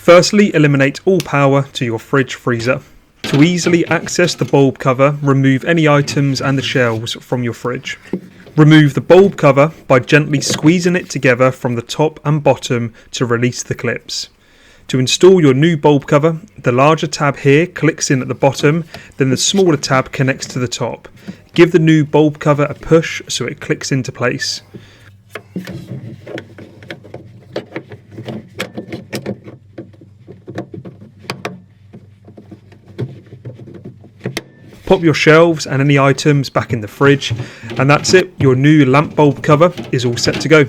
Firstly, eliminate all power to your fridge freezer. To easily access the bulb cover, remove any items and the shelves from your fridge. Remove the bulb cover by gently squeezing it together from the top and bottom to release the clips. To install your new bulb cover, the larger tab here clicks in at the bottom, then the smaller tab connects to the top. Give the new bulb cover a push so it clicks into place. Pop your shelves and any items back in the fridge, and that's it, your new lamp bulb cover is all set to go.